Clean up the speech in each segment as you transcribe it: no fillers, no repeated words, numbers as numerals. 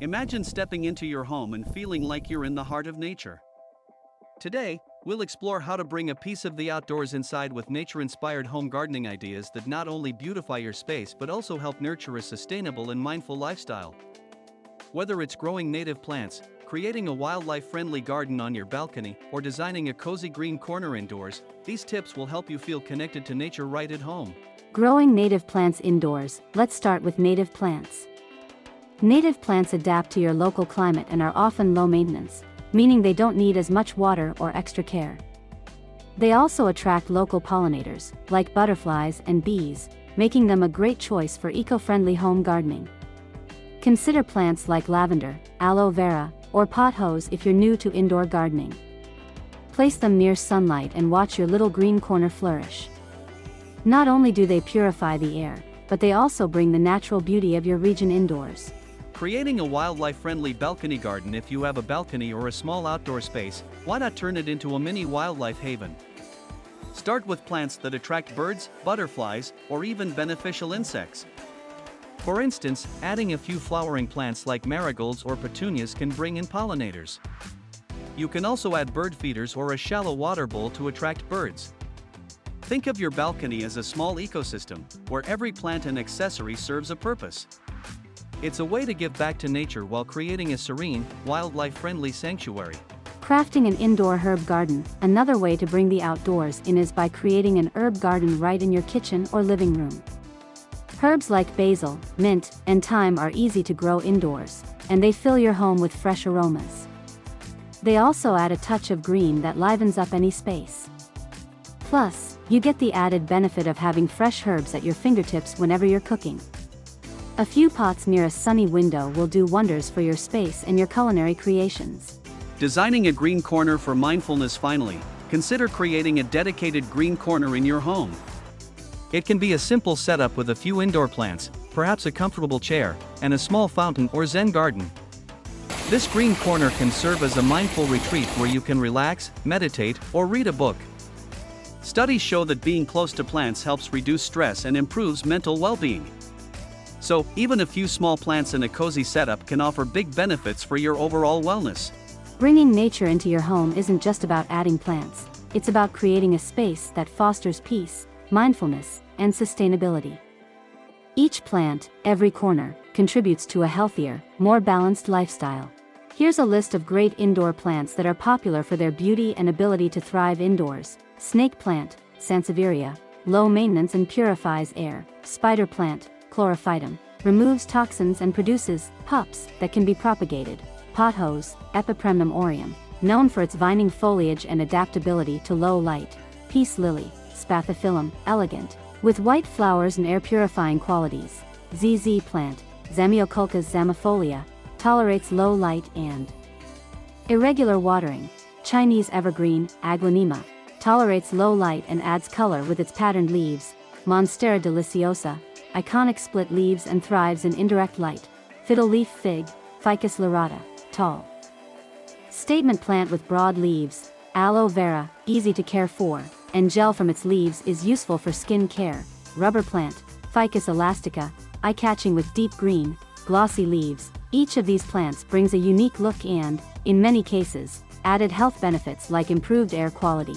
Imagine stepping into your home and feeling like you're in the heart of nature. Today, we'll explore how to bring a piece of the outdoors inside with nature-inspired home gardening ideas that not only beautify your space but also help nurture a sustainable and mindful lifestyle. Whether it's growing native plants, creating a wildlife-friendly garden on your balcony, or designing a cozy green corner indoors, these tips will help you feel connected to nature right at home. Growing native plants indoors. Let's start with native plants. Native plants adapt to your local climate and are often low maintenance, meaning they don't need as much water or extra care. They also attract local pollinators, like butterflies and bees, making them a great choice for eco-friendly home gardening. Consider plants like lavender, aloe vera, or pothos if you're new to indoor gardening. Place them near sunlight and watch your little green corner flourish. Not only do they purify the air, but they also bring the natural beauty of your region indoors. Creating a wildlife-friendly balcony garden. If you have a balcony or a small outdoor space, why not turn it into a mini wildlife haven? Start with plants that attract birds, butterflies, or even beneficial insects. For instance, adding a few flowering plants like marigolds or petunias can bring in pollinators. You can also add bird feeders or a shallow water bowl to attract birds. Think of your balcony as a small ecosystem, where every plant and accessory serves a purpose. It's a way to give back to nature while creating a serene, wildlife-friendly sanctuary. Crafting an indoor herb garden. Another way to bring the outdoors in is by creating an herb garden right in your kitchen or living room. Herbs like basil, mint, and thyme are easy to grow indoors, and they fill your home with fresh aromas. They also add a touch of green that livens up any space. Plus, you get the added benefit of having fresh herbs at your fingertips whenever you're cooking. A few pots near a sunny window will do wonders for your space and your culinary creations. Designing a green corner for mindfulness. Finally, consider creating a dedicated green corner in your home. It can be a simple setup with a few indoor plants, perhaps a comfortable chair, and a small fountain or Zen garden. This green corner can serve as a mindful retreat where you can relax, meditate, or read a book. Studies show that being close to plants helps reduce stress and improves mental well-being. So, even a few small plants in a cozy setup can offer big benefits for your overall wellness. Bringing nature into your home isn't just about adding plants, it's about creating a space that fosters peace, mindfulness, and sustainability. Each plant, every corner, contributes to a healthier, more balanced lifestyle. Here's a list of great indoor plants that are popular for their beauty and ability to thrive indoors. Snake plant, Sansevieria, low maintenance and purifies air. Spider plant, Chlorophytum, removes toxins and produces pups that can be propagated. Pothos, Epipremnum aureum, known for its vining foliage and adaptability to low light. Peace lily, Spathiphyllum, elegant, with white flowers and air-purifying qualities. ZZ plant, Zamioculcas zamifolia, tolerates low light and irregular watering. Chinese evergreen, Aglaonema, tolerates low light and adds color with its patterned leaves. Monstera deliciosa, iconic split leaves and thrives in indirect light. Fiddle leaf fig, Ficus lyrata, tall statement plant with broad leaves. Aloe vera, easy to care for, and gel from its leaves is useful for skin care. Rubber plant, Ficus elastica, eye-catching with deep green, glossy leaves. Each of these plants brings a unique look and, in many cases, added health benefits like improved air quality.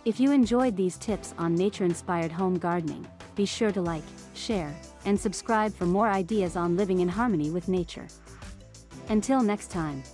If you enjoyed these tips on nature-inspired home gardening, be sure to like, share, and subscribe for more ideas on living in harmony with nature. Until next time.